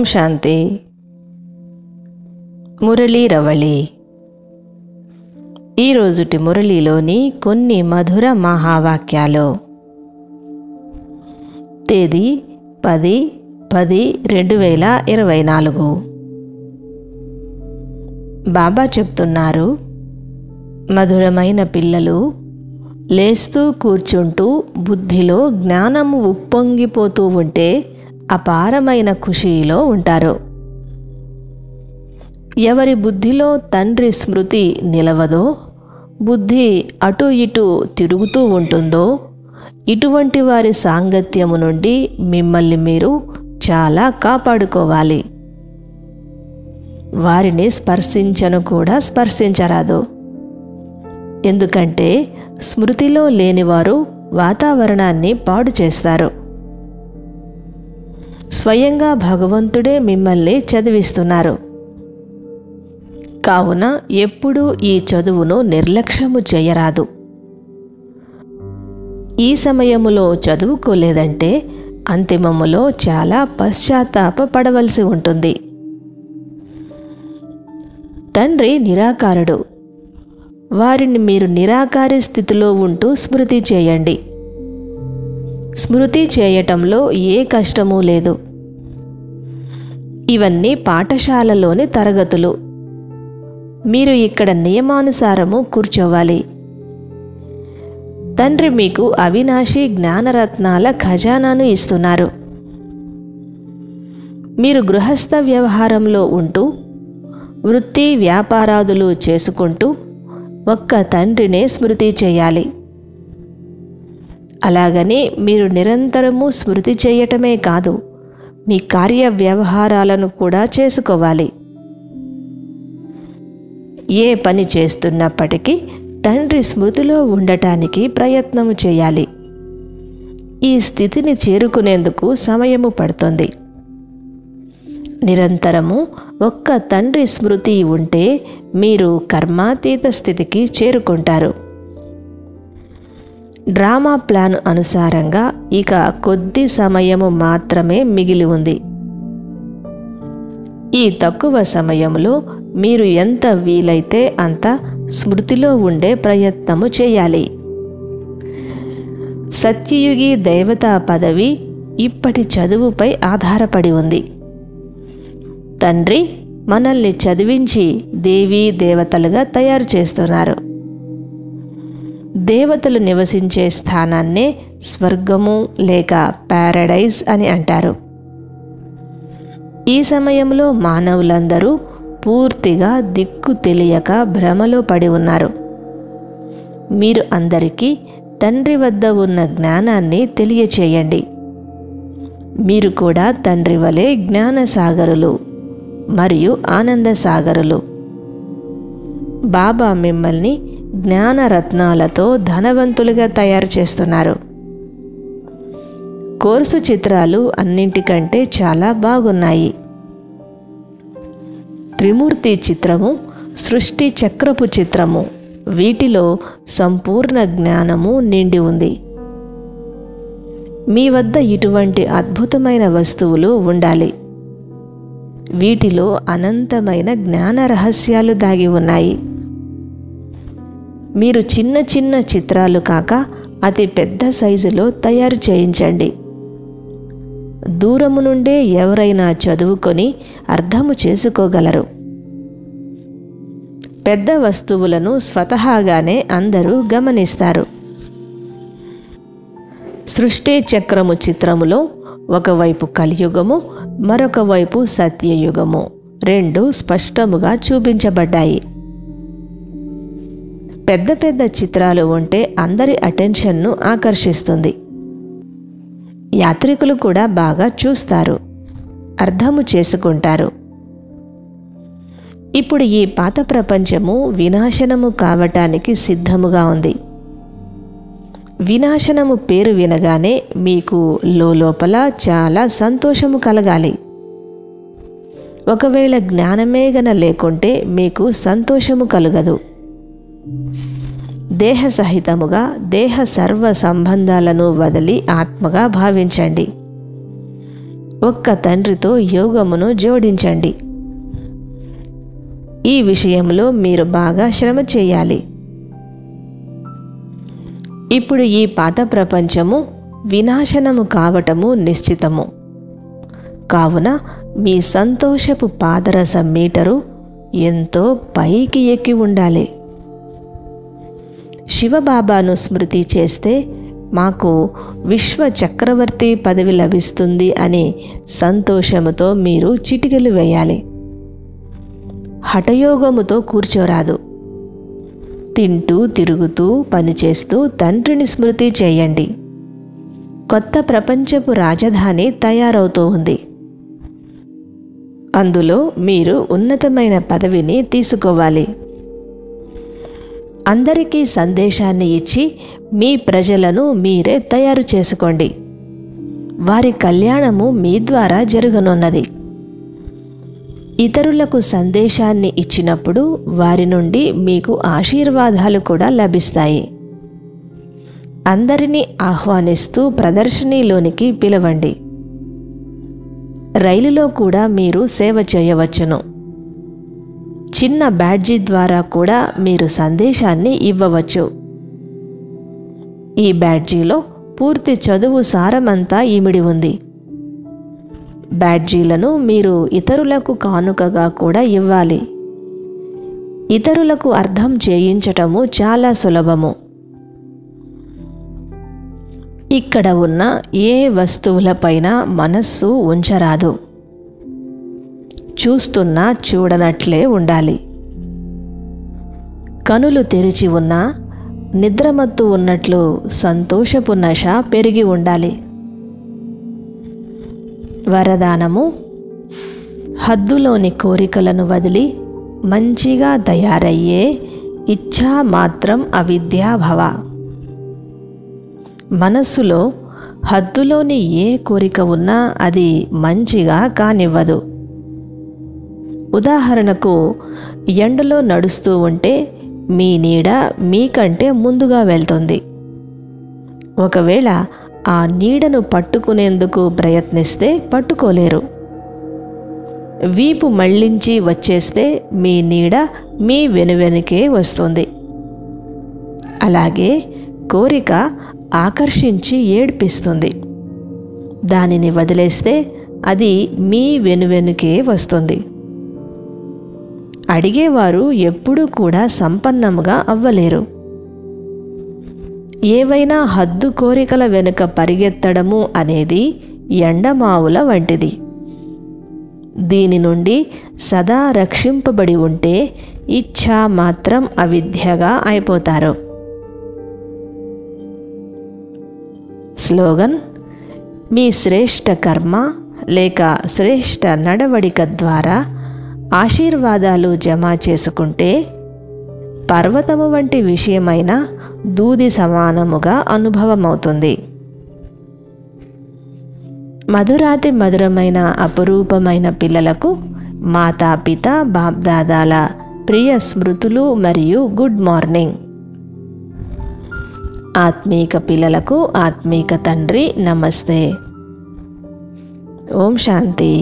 శాంతి. మురళీ రవళి. ఈరోజుటి మురళీలోని కొన్ని మధుర మహావాక్యాలు. తేదీ 10/10/2024. బాబా చెప్తున్నారు, మధురమైన పిల్లలు లేస్తూ కూర్చుంటూ బుద్ధిలో జ్ఞానము ఉప్పొంగిపోతూ ఉంటే అపారమైన ఖుషీలో ఉంటారు. ఎవరి బుద్ధిలో తండ్రి స్మృతి నిలవదో, బుద్ధి అటు ఇటు తిరుగుతూ ఉంటుందో, ఇటువంటి వారి సాంగత్యము నుండి మిమ్మల్ని మీరు చాలా కాపాడుకోవాలి. వారిని స్పర్శించను కూడా స్పర్శించరాదు. ఎందుకంటే స్మృతిలో లేనివారు వాతావరణాన్ని పాడు చేస్తారు. స్వయంగా భగవంతుడే మిమ్మల్ని చదివిస్తున్నారు. కావున ఎప్పుడూ ఈ చదువును నిర్లక్ష్యము చేయరాదు. ఈ సమయములో చదువుకోలేదంటే అంతిమములో చాలా పశ్చాత్తాపపడవలసి ఉంటుంది. తండ్రి నిరాకారుడు. వారిని మీరు నిరాకారి స్థితిలో ఉంటూ స్మృతి చేయండి. స్మృతి చేయటంలో ఏ కష్టమూ లేదు. ఇవన్నీ పాఠశాలలోని తరగతులు. మీరు ఇక్కడ నియమానుసారము కూర్చోవాలి. తండ్రి మీకు అవినాశి జ్ఞానరత్నాల ఖజానాను ఇస్తున్నారు. మీరు గృహస్థ వ్యవహారంలో ఉంటూ వృత్తి వ్యాపారాదులు చేసుకుంటూ ఒక్క తండ్రినే స్మృతి చేయాలి. అలాగని మీరు నిరంతరము స్మృతి చేయటమే కాదు, మీ కార్య వ్యవహారాలను కూడా చేసుకోవాలి. ఏ పని చేస్తున్నప్పటికీ తండ్రి స్మృతిలో ఉండటానికి ప్రయత్నము చేయాలి. ఈ స్థితిని చేరుకునేందుకు సమయము పడుతుంది. నిరంతరము ఒక్క తండ్రి స్మృతి ఉంటే మీరు కర్మాతీత స్థితికి చేరుకుంటారు. డ్రామా ప్లాన్ అనుసారంగా ఇక కొద్ది సమయము మాత్రమే మిగిలి ఉంది. ఈ తక్కువ సమయంలో మీరు ఎంత వీలైతే అంత స్మృతిలో ఉండే ప్రయత్నము చేయాలి. సత్యయుగి దేవతా పదవి ఇప్పటి చదువుపై ఆధారపడి ఉంది. తండ్రి మనల్ని చదివించి దేవీ దేవతలుగా తయారు చేస్తున్నారు. దేవతలు నివసించే స్థానాన్నే స్వర్గము లేక ప్యారడైజ్ అని అంటారు. ఈ సమయంలో మానవులందరూ పూర్తిగా దిక్కు తెలియక భ్రమలో పడి ఉన్నారు. మీరు అందరికీ తండ్రి వద్ద ఉన్న జ్ఞానాన్ని తెలియచేయండి. మీరు కూడా తండ్రి వలె జ్ఞానసాగరులు మరియు ఆనందసాగరులు. బాబా మిమ్మల్ని జ్ఞానరత్నాలతో ధనవంతులుగా తయారు చేస్తున్నారు. కోర్సు చిత్రాలు అన్నింటికంటే చాలా బాగున్నాయి. త్రిమూర్తి చిత్రము, సృష్టి చక్రపు చిత్రము, వీటిలో సంపూర్ణ జ్ఞానము నిండి ఉంది. మీ వద్ద ఇటువంటి అద్భుతమైన వస్తువులు ఉండాలి. వీటిలో అనంతమైన జ్ఞాన రహస్యాలు దాగి ఉన్నాయి. మీరు చిన్న చిన్న చిత్రాలు కాక అతి పెద్ద సైజులో తయారు చేయించండి. దూరము నుండే ఎవరైనా చదువుకొని అర్థము చేసుకోగలరు. పెద్ద వస్తువులను స్వతహాగానే అందరూ గమనిస్తారు. సృష్టి చక్రము చిత్రములో ఒకవైపు కలియుగము, మరొక వైపు సత్యయుగము రెండు స్పష్టముగా చూపించబడ్డాయి. పెద్ద పెద్ద చిత్రాలు ఉంటే అందరి అటెన్షన్ను ఆకర్షిస్తుంది. యాత్రికులు కూడా బాగా చూస్తారు, అర్థము చేసుకుంటారు. ఇప్పుడు ఈ పాత ప్రపంచము వినాశనము కావటానికి సిద్ధముగా ఉంది. వినాశనము పేరు వినగానే మీకు లోపల చాలా సంతోషము కలగాలి. ఒకవేళ జ్ఞానమే గన లేకుంటే మీకు సంతోషము కలుగదు. దేహ సహితముగా దేహ సర్వ సంబంధాలను వదిలి ఆత్మగా భావించండి. ఒక్క తండ్రితో యోగమును జోడించండి. ఈ విషయంలో మీరు బాగా శ్రమ చేయాలి. ఇప్పుడు ఈ పాత ప్రపంచము వినాశనము కావటము నిశ్చితము. కావున మీ సంతోషపు పాదరస మీటరు ఎంతో పైకి ఎక్కి ఉండాలి. శివబాబాను స్మృతి చేస్తే మాకు విశ్వ చక్రవర్తి పదవి లభిస్తుంది అని సంతోషముతో మీరు చిటికెలు వేయాలి. హఠయోగముతో కూర్చోరాదు. తింటూ తిరుగుతూ పనిచేస్తూ తండ్రిని స్మృతి చేయండి. కొత్త ప్రపంచపు రాజధాని తయారవుతూ ఉంది. అందులో మీరు ఉన్నతమైన పదవిని తీసుకోవాలి. అందరికీ సందేశాన్ని ఇచ్చి మీ ప్రజలను మీరే తయారు చేసుకోండి. వారి కళ్యాణము మీ ద్వారా జరగనున్నది. ఇతరులకు సందేశాన్ని ఇచ్చినప్పుడు వారి నుండి మీకు ఆశీర్వాదాలు కూడా లభిస్తాయి. అందరినీ ఆహ్వానిస్తూ ప్రదర్శనలోనికి పిలవండి. రైలులో కూడా మీరు సేవ చేయవచ్చును. చిన్న బ్యాడ్జీ ద్వారా కూడా మీరు సందేశాన్ని ఇవ్వవచ్చు. ఈ బ్యాడ్జీలో పూర్తి చదువు సారమంతా ఇమిడి ఉంది. బ్యాడ్జీలను మీరు ఇతరులకు కానుకగా కూడా ఇవ్వాలి. ఇతరులకు అర్థం చేయించటము చాలా సులభము. ఇక్కడ ఉన్న ఏ వస్తువులపైన మనస్సు ఉంచరాదు. చూస్తున్నా చూడనట్లే ఉండాలి. కనులు తెరిచి ఉన్నా నిద్రమత్తు ఉన్నట్లు సంతోషపు నశ పెరిగి ఉండాలి. వరదానము: హద్దులోని కోరికలను వదిలి మంచిగా తయారయ్యే ఇచ్ఛా మాత్రం అవిద్యాభవ. మనస్సులో హద్దులోని ఏ కోరిక ఉన్నా అది మంచిగా కానివ్వదు. ఉదాహరణకు, ఎండలో నడుస్తూ ఉంటే మీ నీడ మీకంటే ముందుగా వెళ్తుంది. ఒకవేళ ఆ నీడను పట్టుకునేందుకు ప్రయత్నిస్తే పట్టుకోలేరు. వీపు మళ్ళించి వచ్చేస్తే మీ నీడ మీ వెనువెనుకే వస్తుంది. అలాగే కోరిక ఆకర్షించి ఏడ్పిస్తుంది. దానిని వదిలేస్తే అది మీ వెనువెనుకే వస్తుంది. అడిగేవారు ఎప్పుడూ కూడా సంపన్నముగా అవ్వలేరు. ఏవైనా హద్దు కోరికల వెనుక పరిగెత్తడము అనేది ఎండమావుల వంటిది. దీని నుండి సదా రక్షింపబడి ఉంటే ఇచ్ఛా మాత్రం అవిద్యగా అయిపోతారు. స్లోగన్: మీ శ్రేష్ఠ కర్మ లేక శ్రేష్ఠ నడవడిక ద్వారా ఆశీర్వాదాలు జమ చేసుకుంటే పర్వతము వంటి విషయమైన దూది సమానముగా అనుభవమవుతుంది. మధురాతి మధురమైన అపురూపమైన పిల్లలకు మాతాపిత బాప్దాదాల ప్రియ స్మృతులు మరియు గుడ్ మార్నింగ్. ఆత్మీక పిల్లలకు ఆత్మీక తండ్రి నమస్తే. ఓం శాంతి.